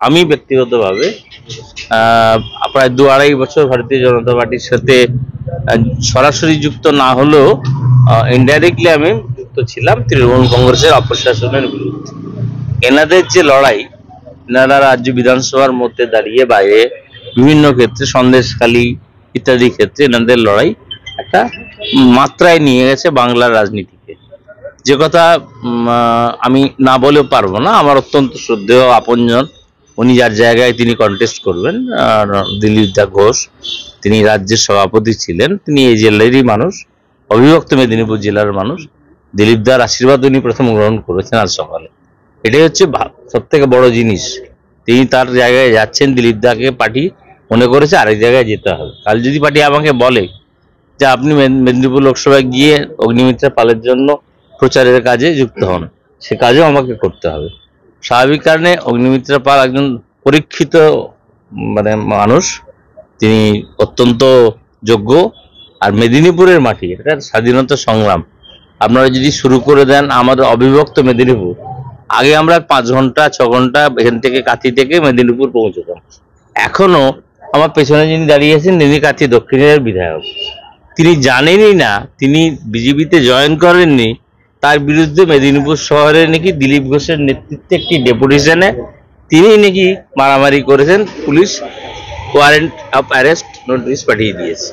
আমি ব্যক্তিগতভাবে প্রায় 2-2.5 বছর ভারতীয় জনতা পার্টির সাথে সরাসরি যুক্ত না হলেও ইনডাইরেক্টলি আমি যুক্ত ছিলাম তৃণমূল কংগ্রেসের অপশাসনের বিরুদ্ধে। এনাদের যে লড়াই, এনারা রাজ্য বিধানসভার মধ্যে দাঁড়িয়ে বাইরে বিভিন্ন ক্ষেত্রে সন্দেশখালী ইত্যাদি ক্ষেত্রে এনাদের লড়াই একটা মাত্রায় নিয়ে গেছে বাংলার রাজনীতিকে, যে কথা আমি না বলেও পারবো না। আমার অত্যন্ত শ্রদ্ধেয় আপনজন, উনি যার জায়গায় তিনি কন্টেস্ট করবেন, দিলীপ দা ঘোষ, তিনি রাজ্যের সভাপতি ছিলেন, তিনি এই জেলারই মানুষ, অবিভক্ত মেদিনীপুর জেলার মানুষ। দিলীপ দার আশীর্বাদ উনি প্রথম গ্রহণ করেছেন আজ সকালে, এটাই হচ্ছে সব থেকে বড় জিনিস। তিনি তার জায়গায় যাচ্ছেন, দিলীপ দাকে পার্টি মনে করেছে আরেক জায়গায় যেতে হবে। কাল যদি পার্টি আমাকে বলে যে আপনি মেদিনীপুর লোকসভায় গিয়ে অগ্নিমিত্রা পালের জন্য প্রচারের কাজে যুক্ত হন, সে কাজও আমাকে করতে হবে। স্বাভাবিক কারণে অগ্নিমিত্রা পাল একজন পরীক্ষিত মানুষ, তিনি অত্যন্ত যোগ্য। আর মেদিনীপুরের মাটি, এটা স্বাধীনতা সংগ্রাম আপনারা যদি শুরু করে দেন, আমাদের অবিভক্ত মেদিনীপুর, আগে আমরা 5 ঘন্টা 6 ঘন্টা এখান থেকে কাঁথি থেকে মেদিনীপুর পৌঁছতাম। এখনো আমার পেছনে যিনি দাঁড়িয়ে আছেন, তিনি কাঁথি দক্ষিণের বিধায়ক। তিনি জানেনই না, তিনি বিজেপিতে জয়েন করেননি, তার বিরুদ্ধে মেদিনীপুর শহরে নাকি দিলীপ ঘোষের নেতৃত্বে একটি ডেপুটেশনে তিনি নাকি মারামারি করেছেন, police warrant of arrest notice পাঠিয়ে দিয়েছে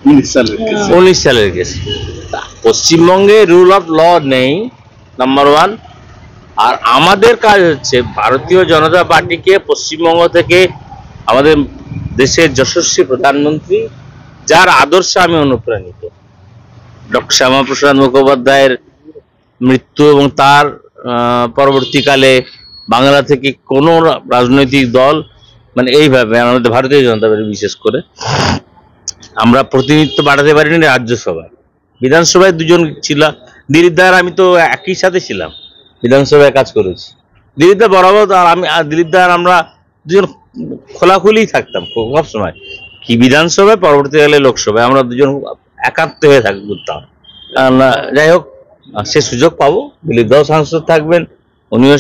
19 সালের কেস। পশ্চিমবঙ্গে রুল অফ ল নেই, নাম্বার 1। আর আমাদের কাজ হচ্ছে ভারতীয় জনতা পার্টিকে পশ্চিমবঙ্গ থেকে, আমাদের দেশের যশস্বী প্রধানমন্ত্রী যার আদর্শে আমি অনুপ্রাণিত, ডক্টর শ্যামাপ্রসাদ মুখোপাধ্যায়ের মৃত্যু এবং তার পরবর্তীকালে বাংলা থেকে কোনো রাজনৈতিক দল এইভাবে, আমাদের ভারতীয় জনতা পার্টি বিশেষ করে, আমরা প্রতিনিধিত্ব বাড়াতে পারিনি রাজ্যসভায়। বিধানসভায় 2 জন ছিল, দিলীপ দা আর আমি তো একই সাথে ছিলাম, বিধানসভায় কাজ করেছি। দিলীপ দা বরাবর, আর আমি আর দিলীপ দা আর আমরা 2 জন খোলাখুলি থাকতাম সব সময়, কি বিধানসভায় পরবর্তীকালে লোকসভায় আমরা 2 জন একাত্ম হয়ে থাকতাম। যাই হোক, সে সুযোগ পাবো, দিলীপ দাও সাংসদ থাকবেন, উনিও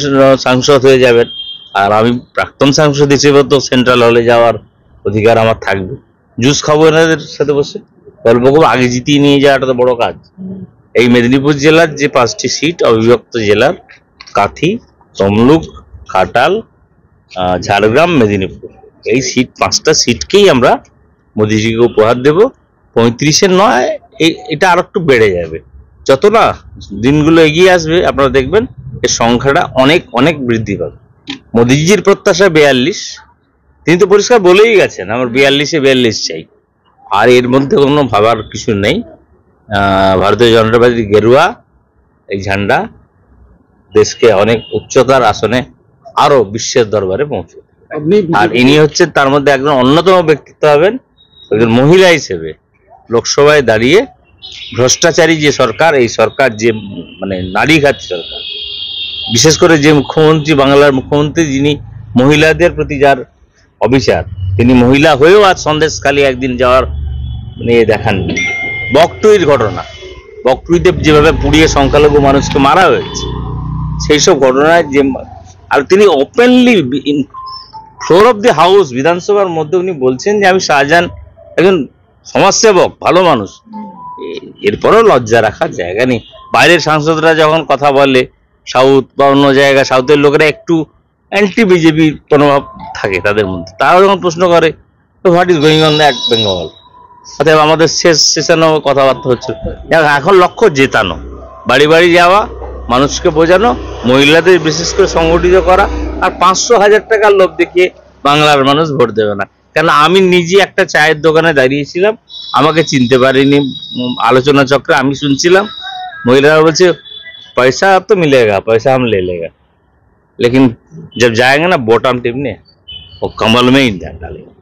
সাংসদ হয়ে যাবেন, আর আমি প্রাক্তন সাংসদ হিসেবে তো সেন্ট্রাল হলে যাওয়ার অধিকার আমার থাকবে। জুস খাবো এনাদের সাথে বসে, গল্প করবো। আগে জিতিয়ে নিয়ে যাওয়াটা তো বড় কাজ। এই মেদিনীপুর জেলার যে 5টি সিট অবিভক্ত জেলার, কাঁথি, তমলুক, ঘাটাল, ঝাড়গ্রাম, মেদিনীপুর, এই 5টা সিটকেই আমরা মোদিজিকে উপহার দেব। 35-এর নয়, এটা আর একটু বেড়ে যাবে। যত না দিনগুলো এগিয়ে আসবে, আপনারা দেখবেন এর সংখ্যাটা অনেক অনেক বৃদ্ধি পাবে। মোদিজির প্রত্যাশা 42, তিনি তো পরিষ্কার বলেই গেছেন আমার 42-এ 42 চাই, আর এর মধ্যে কোনো ভাবার কিছু নেই। ভারতীয় জনতা পার্টির গেরুয়া এই ঝান্ডা দেশকে অনেক উচ্চতার আসনে আরো বিশ্বের দরবারে পৌঁছে। আর ইনি হচ্ছেন তার মধ্যে একজন অন্যতম ব্যক্তিত্ব হবেন, একজন মহিলা হিসেবে লোকসভায় দাঁড়িয়ে ভ্রষ্টাচারী যে সরকার, এই সরকার যে নারীঘাত সরকার, বিশেষ করে যে মুখ্যমন্ত্রী, বাংলার মুখ্যমন্ত্রী, যিনি মহিলাদের প্রতি যার অবিচার, তিনি মহিলা হয়েও আজ সন্দেশখালী একদিন যাওয়ার দেখাননি। বকটুইর ঘটনা, বকটুইতে যেভাবে পুড়িয়ে সংখ্যালঘু মানুষকে মারা হয়েছে, সেই সব ঘটনায় যে, আর তিনি openly floor of the house বিধানসভার মধ্যে উনি বলছেন যে আমি শাহজাহান একজন সমাজসেবক, ভালো মানুষ। এরপরও লজ্জা রাখার জায়গা নেই। বাইরের সাংসদরা যখন কথা বলে, সাউথ বা অন্য জায়গা, সাউথের লোকেরা একটু অ্যান্টি বিজেপি মনোভাব থাকে তাদের মধ্যে, তারাও যখন প্রশ্ন করে তো what is going on that Bengal, অতএব আমাদের শেষানো কথাবার্তা হচ্ছে। এখন লক্ষ্য জেতানো, বাড়ি বাড়ি যাওয়া, মানুষকে বোঝানো, মহিলাদের বিশেষ করে সংগঠিত করা, আর 500,000 টাকার লোভ দেখিয়ে বাংলার মানুষ ভোট দেবে না। কেন, আমি নিজে একটা চায়ের দোকানে দাঁড়িয়েছিলাম, আমাকে চিনতে পারিনি আলোচনা চক্রে, আমি শুনছিলাম মহিলারা বলছে পয়সা তো মিলেগা, পয়সা हम ले लेगा, लेकिन जब जाएंगे ना वोट हम टिपने वो कमल में ही डालेंगे।